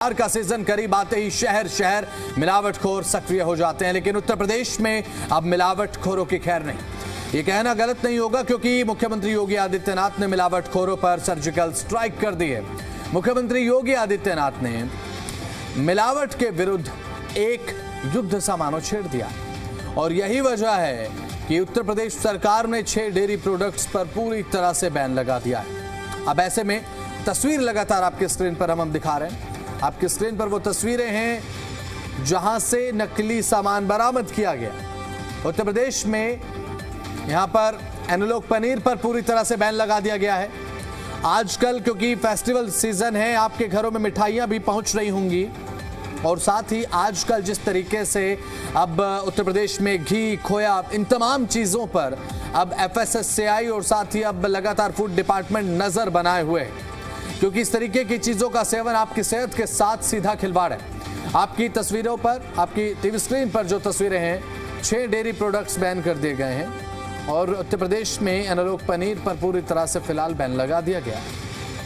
बाहर का सीजन करीब आते ही शहर शहर मिलावटखोर सक्रिय हो जाते हैं, लेकिन उत्तर प्रदेश में अब मिलावटखोरों की खैर नहीं। ये कहना गलत नहीं होगा क्योंकि मुख्यमंत्री योगी आदित्यनाथ ने मिलावटखोरों पर सर्जिकल स्ट्राइक कर दी है। मुख्यमंत्री योगी आदित्यनाथ ने मिलावट के विरुद्ध एक युद्ध सा मानो छेड़ दिया और यही वजह है कि उत्तर प्रदेश सरकार ने 6 डेयरी प्रोडक्ट्स पर पूरी तरह से बैन लगा दिया है। अब ऐसे में तस्वीर लगातार आपके स्क्रीन पर हम दिखा रहे हैं। आपकी स्क्रीन पर वो तस्वीरें हैं जहां से नकली सामान बरामद किया गया। उत्तर प्रदेश में यहां पर एनालॉग पनीर पर पूरी तरह से बैन लगा दिया गया है। आजकल क्योंकि फेस्टिवल सीजन है, आपके घरों में मिठाइयां भी पहुंच रही होंगी और साथ ही आजकल जिस तरीके से अब उत्तर प्रदेश में घी, खोया, इन तमाम चीजों पर अब FSSAI और साथ ही अब लगातार फूड डिपार्टमेंट नजर बनाए हुए है, क्योंकि इस तरीके की चीजों का सेवन आपकी सेहत के साथ सीधा खिलवाड़ है। आपकी तस्वीरों पर, आपकी टीवी स्क्रीन पर जो तस्वीरें हैं, 6 डेयरी प्रोडक्ट्स बैन कर दिए गए हैं और उत्तर प्रदेश में एनालॉग पनीर पर पूरी तरह से फिलहाल बैन लगा दिया गया।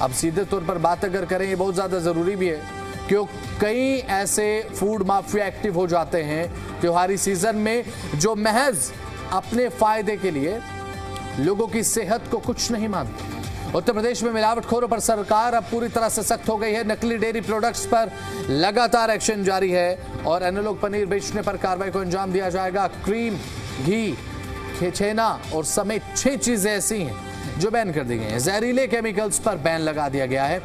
अब सीधे तौर पर बात अगर करें, ये बहुत ज्यादा जरूरी भी है क्योंकि कई ऐसे फूड माफिया एक्टिव हो जाते हैं त्योहारी सीजन में जो महज अपने फायदे के लिए लोगों की सेहत को कुछ नहीं मानते। उत्तर प्रदेश में मिलावटखोरों पर सरकार अब पूरी तरह से सख्त हो गई है। नकली डेयरी प्रोडक्ट्स पर लगातार एक्शन जारी है और एनालॉग पनीर बेचने पर कार्रवाई को अंजाम दिया जाएगा। क्रीम, घी, छेना और समेत 6 चीजें ऐसी हैं जो बैन कर दी गई हैं। जहरीले केमिकल्स पर बैन लगा दिया गया है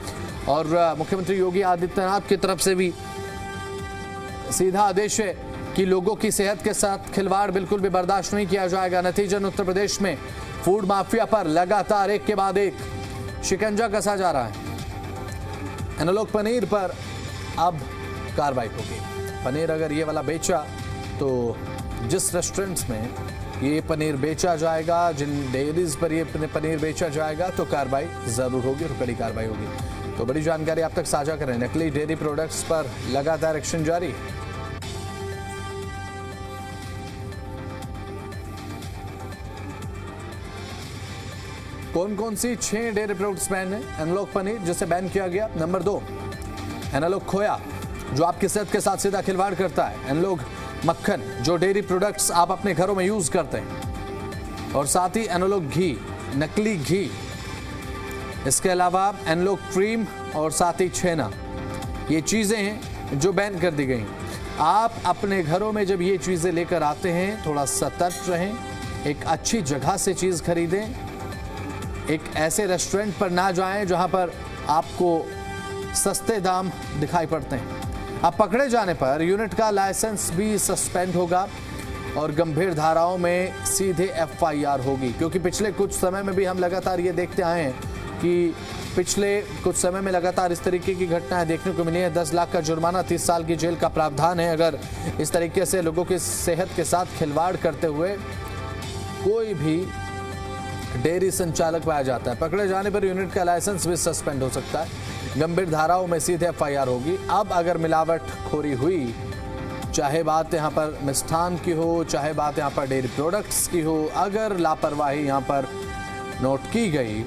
और मुख्यमंत्री योगी आदित्यनाथ की तरफ से भी सीधा आदेश है कि लोगों की सेहत के साथ खिलवाड़ बिल्कुल भी बर्दाश्त नहीं किया जाएगा। नतीजन उत्तर प्रदेश में फूड माफिया पर लगातार एक के बाद एक शिकंजा कसा जा रहा है। एनालॉग पनीर पर अब कार्रवाई होगी। पनीर अगर ये वाला बेचा तो जिस रेस्टोरेंट्स में ये पनीर बेचा जाएगा, जिन डेयरीज पर ये पनीर बेचा जाएगा, तो कार्रवाई जरूर होगी और कड़ी कार्रवाई होगी। तो बड़ी जानकारी आप तक साझा करें। नकली डेयरी प्रोडक्ट्स पर लगातार एक्शन जारी। कौन कौन सी 6 डेयरी प्रोडक्ट्स बैन है? एनालॉग पनीर जिसे बैन किया गया। नंबर 2, एनालॉग खोया जो आपकी सेहत के साथ सीधा खिलवाड़ करता है। एनालॉग मक्खन जो डेयरी प्रोडक्ट्स आप अपने घरों में यूज करते हैं और साथ ही एनालॉग घी, नकली घी। इसके अलावा एनालॉग क्रीम और साथ ही छेना, ये चीजें हैं जो बैन कर दी गई। आप अपने घरों में जब ये चीजें लेकर आते हैं, थोड़ा सतर्क रहें, एक अच्छी जगह से चीज खरीदें, एक ऐसे रेस्टोरेंट पर ना जाएं जहां पर आपको सस्ते दाम दिखाई पड़ते हैं। अब पकड़े जाने पर यूनिट का लाइसेंस भी सस्पेंड होगा और गंभीर धाराओं में सीधे FIR होगी, क्योंकि पिछले कुछ समय में भी हम लगातार ये देखते आए हैं कि पिछले कुछ समय में लगातार इस तरीके की घटनाएं देखने को मिली है। 10 लाख का जुर्माना, 30 साल की जेल का प्रावधान है अगर इस तरीके से लोगों की सेहत के साथ खिलवाड़ करते हुए कोई भी डेयरी संचालक पाया जाता है। पकड़े जाने पर यूनिट का लाइसेंस भी सस्पेंड हो सकता है। गंभीर धाराओं में सीधे FIR होगी। अब अगर मिलावटखोरी हुई, चाहे बात यहाँ पर मिष्ठान की हो, चाहे बात यहाँ पर डेयरी प्रोडक्ट्स की हो, अगर लापरवाही यहाँ पर नोट की गई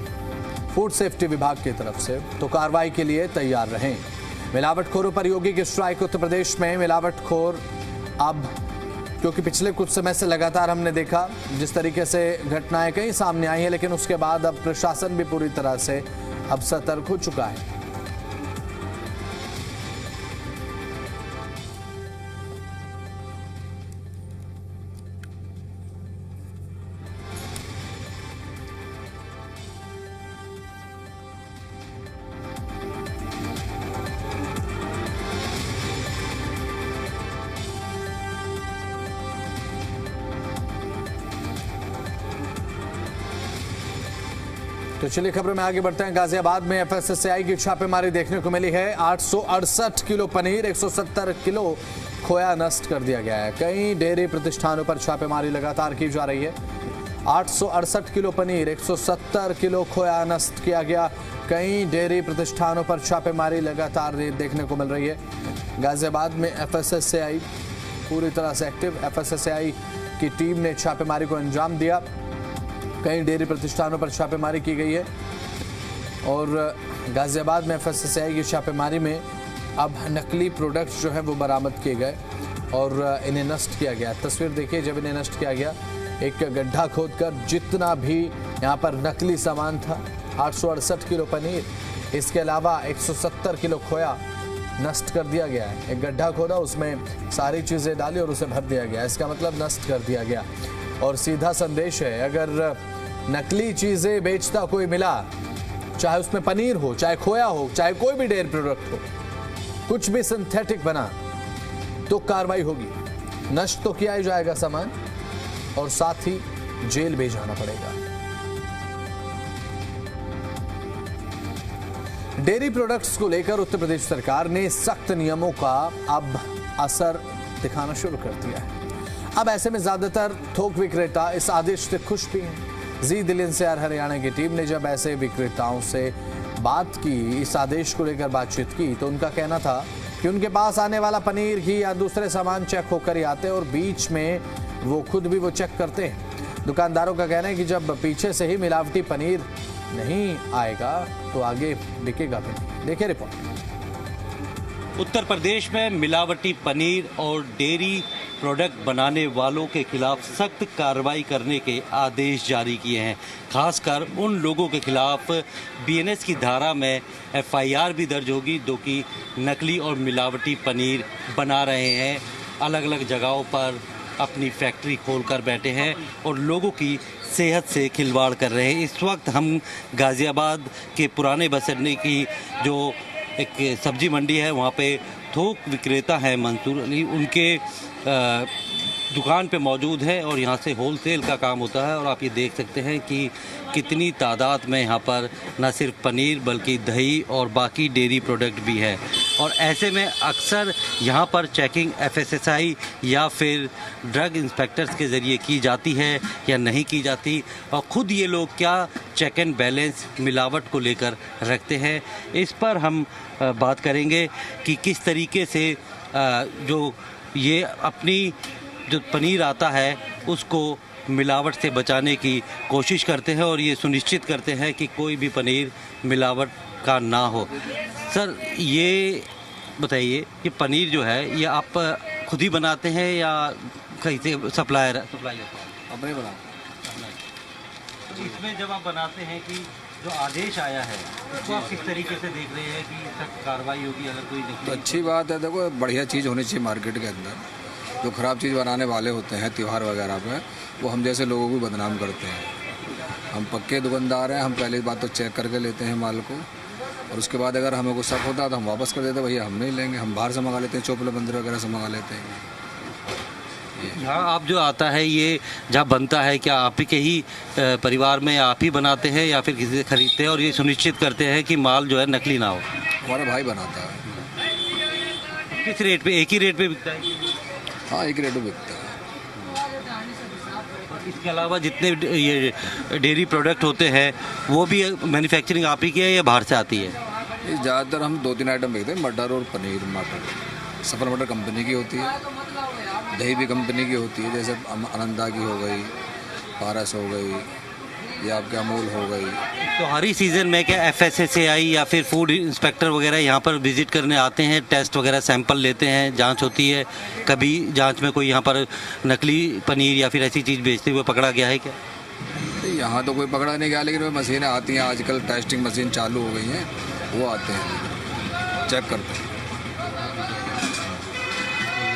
फूड सेफ्टी विभाग की तरफ से, तो कार्रवाई के लिए तैयार रहें। मिलावटखोरों पर योगी की स्ट्राइक। उत्तर प्रदेश में मिलावटखोर अब, क्योंकि पिछले कुछ समय से लगातार हमने देखा जिस तरीके से घटनाएं कई सामने आई हैं, लेकिन उसके बाद अब प्रशासन भी पूरी तरह से अब सतर्क हो चुका है। तो चलिए खबरों में आगे बढ़ते हैं। गाजियाबाद में FSSAI की छापेमारी देखने को मिली है। 868 किलो पनीर, 170 किलो खोया नष्ट कर दिया गया है। कई डेयरी प्रतिष्ठानों पर छापेमारी लगातार की जा रही है। 868 किलो पनीर, 170 किलो खोया नष्ट किया गया। कई डेयरी प्रतिष्ठानों पर छापेमारी लगातार देखने को मिल रही है। गाजियाबाद में FSSAI पूरी तरह से एक्टिव। FSSAI की टीम ने छापेमारी को अंजाम दिया। कई डेयरी प्रतिष्ठानों पर छापेमारी की गई है और गाजियाबाद में FSSAI की छापेमारी में अब नकली प्रोडक्ट्स जो है वो बरामद किए गए और इन्हें नष्ट किया गया। तस्वीर देखिए, जब इन्हें नष्ट किया गया, एक गड्ढा खोदकर जितना भी यहाँ पर नकली सामान था, 868 किलो पनीर, इसके अलावा 170 किलो खोया नष्ट कर दिया गया है। एक गड्ढा खोदा, उसमें सारी चीज़ें डाली और उसे भर दिया गया। इसका मतलब नष्ट कर दिया गया। और सीधा संदेश है, अगर नकली चीज़ें बेचता कोई मिला, चाहे उसमें पनीर हो, चाहे खोया हो, चाहे कोई भी डेयरी प्रोडक्ट हो, कुछ भी सिंथेटिक बना, तो कार्रवाई होगी। नष्ट तो किया ही जाएगा सामान और साथ ही जेल भेजाना पड़ेगा। डेयरी प्रोडक्ट्स को लेकर उत्तर प्रदेश सरकार ने सख्त नियमों का अब असर दिखाना शुरू कर दिया है। अब ऐसे में ज्यादातर थोक विक्रेता इस आदेश से खुश भी हैं। जी दिल्ली एनसीआर हरियाणा की टीम ने जब ऐसे विक्रेताओं से बात की, इस आदेश को लेकर बातचीत की, तो उनका कहना था कि उनके पास आने वाला पनीर, घी या दूसरे सामान चेक होकर ही आते हैं और बीच में वो खुद भी वो चेक करते हैं। दुकानदारों का कहना है कि जब पीछे से ही मिलावटी पनीर नहीं आएगा तो आगे बिकेगा भी नहीं। देखिए रिपोर्ट। उत्तर प्रदेश में मिलावटी पनीर और डेयरी प्रोडक्ट बनाने वालों के खिलाफ सख्त कार्रवाई करने के आदेश जारी किए हैं। खासकर उन लोगों के खिलाफ बीएनएस की धारा में एफआईआर भी दर्ज होगी जो कि नकली और मिलावटी पनीर बना रहे हैं, अलग अलग जगहों पर अपनी फैक्ट्री खोलकर बैठे हैं और लोगों की सेहत से खिलवाड़ कर रहे हैं। इस वक्त हम गाज़ियाबाद के पुराने बस अड्डे की जो एक सब्जी मंडी है, वहाँ पे थोक विक्रेता हैं मंसूर अली, उनके दुकान पे मौजूद है और यहाँ से होलसेल का काम होता है। और आप ये देख सकते हैं कि कितनी तादाद में यहाँ पर न सिर्फ पनीर बल्कि दही और बाकी डेयरी प्रोडक्ट भी है। और ऐसे में अक्सर यहाँ पर चेकिंग एफएसएसआई या फिर ड्रग इंस्पेक्टर्स के ज़रिए की जाती है या नहीं की जाती, और ख़ुद ये लोग क्या चेक एंड बैलेंस मिलावट को लेकर रखते हैं, इस पर हम बात करेंगे कि किस तरीके से जो ये अपनी जो पनीर आता है उसको मिलावट से बचाने की कोशिश करते हैं और ये सुनिश्चित करते हैं कि कोई भी पनीर मिलावट का ना हो। सर ये बताइए कि पनीर जो है ये आप खुद ही बनाते हैं या कहीं से सप्लाई अपने बनाते हैं? इसमें जब आप बनाते हैं कि जो आदेश आया है उसको आप किस तरीके से देख रहे हैं कि सख्त कार्रवाई होगी अगर कोई तो अच्छी बात है। देखो, बढ़िया चीज़ होनी चाहिए मार्केट के अंदर। जो ख़राब चीज़ बनाने वाले होते हैं त्यौहार वगैरह पे, वो हम जैसे लोगों को बदनाम करते हैं। हम पक्के दुकानदार हैं, हम पहले बात तो चेक करके लेते हैं माल को, और उसके बाद अगर हमें कुछ शक होता है तो हम वापस कर देते हैं। भैया हम नहीं लेंगे, हम बाहर से मंगा लेते हैं, चोपड़े बंदर वगैरह से मंगा लेते हैं। यहाँ आप जो आता है ये जहाँ बनता है, क्या आप ही के ही परिवार में आप ही बनाते हैं या फिर किसी से खरीदते हैं और ये सुनिश्चित करते हैं कि माल जो है नकली ना हो? हमारा भाई बनाता है। किस रेट पे? एक ही रेट पे बिकता है? हाँ, एक रेट पे बिकता है। इसके अलावा जितने ये डेयरी प्रोडक्ट होते हैं वो भी मैन्युफैक्चरिंग आप ही की है या बाहर से आती है? ज़्यादातर हम 2-3 आइटम बेचते हैं, मटर और पनीर। मटर सफल मटर कंपनी की होती है, दही भी कंपनी की होती है, जैसे आनंदा की हो गई, पारस हो गई या आपके अमूल हो गई। तो हर ही सीज़न में क्या एफएसएसएआई या फिर फूड इंस्पेक्टर वगैरह यहाँ पर विजिट करने आते हैं, टेस्ट वगैरह सैंपल लेते हैं, जांच होती है? कभी जांच में कोई यहाँ पर नकली पनीर या फिर ऐसी चीज़ बेचते हुए पकड़ा गया है क्या? यहाँ तो कोई पकड़ा नहीं गया, लेकिन वो मशीनें आती हैं आजकल, टेस्टिंग मशीन चालू हो गई हैं, वो आते हैं, चेक करते हैं।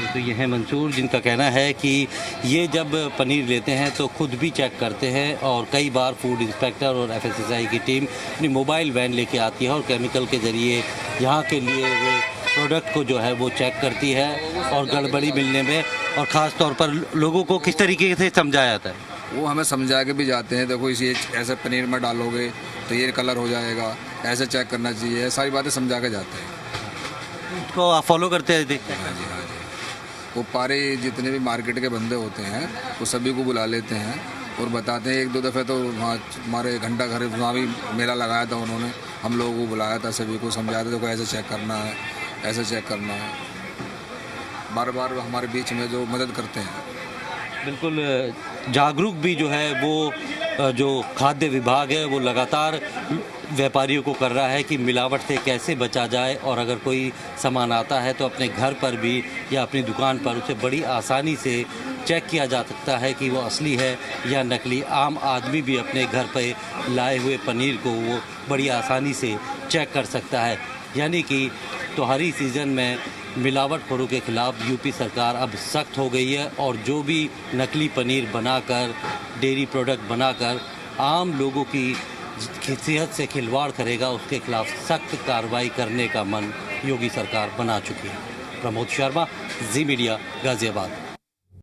तो ये है मंसूर, जिनका कहना है कि ये जब पनीर लेते हैं तो खुद भी चेक करते हैं और कई बार फूड इंस्पेक्टर और एफएसएसआई की टीम अपनी मोबाइल वैन लेके आती है और केमिकल के ज़रिए यहाँ के लिए वो प्रोडक्ट को जो है वो चेक करती है और गड़बड़ी मिलने में, और ख़ास तौर पर लोगों को किस तरीके से समझाया जाता है? वो हमें समझा के भी जाते हैं। देखो, इसे ऐसे पनीर में डालोगे तो ये कलर हो जाएगा, ऐसे चेक करना चाहिए, सारी बातें समझा के जाते हैं। उसको आप फॉलो करते हैं? देखते हैं। हाँ जी, हाँ जी। वो पारे जितने भी मार्केट के बंदे होते हैं वो सभी को बुला लेते हैं और बताते हैं। 1-2 दफ़े तो वहाँ हमारे घंटा घर वहाँ भी मेला लगाया था, उन्होंने हम लोगों को बुलाया था, सभी को समझाते थे को ऐसे चेक करना है, ऐसे चेक करना है। बार बार हमारे बीच में जो मदद करते हैं। बिल्कुल जागरूक भी जो है वो जो खाद्य विभाग है वो लगातार व्यापारियों को कर रहा है कि मिलावट से कैसे बचा जाए, और अगर कोई सामान आता है तो अपने घर पर भी या अपनी दुकान पर उसे बड़ी आसानी से चेक किया जा सकता है कि वो असली है या नकली। आम आदमी भी अपने घर पर लाए हुए पनीर को वो बड़ी आसानी से चेक कर सकता है। यानी कि त्योहारी सीज़न में मिलावटखोरों के खिलाफ यूपी सरकार अब सख्त हो गई है, और जो भी नकली पनीर बनाकर, डेयरी प्रोडक्ट बनाकर आम लोगों की सेहत से खिलवाड़ करेगा, उसके खिलाफ सख्त कार्रवाई करने का मन योगी सरकार बना चुकी है। प्रमोद शर्मा, जी मीडिया, गाजियाबाद।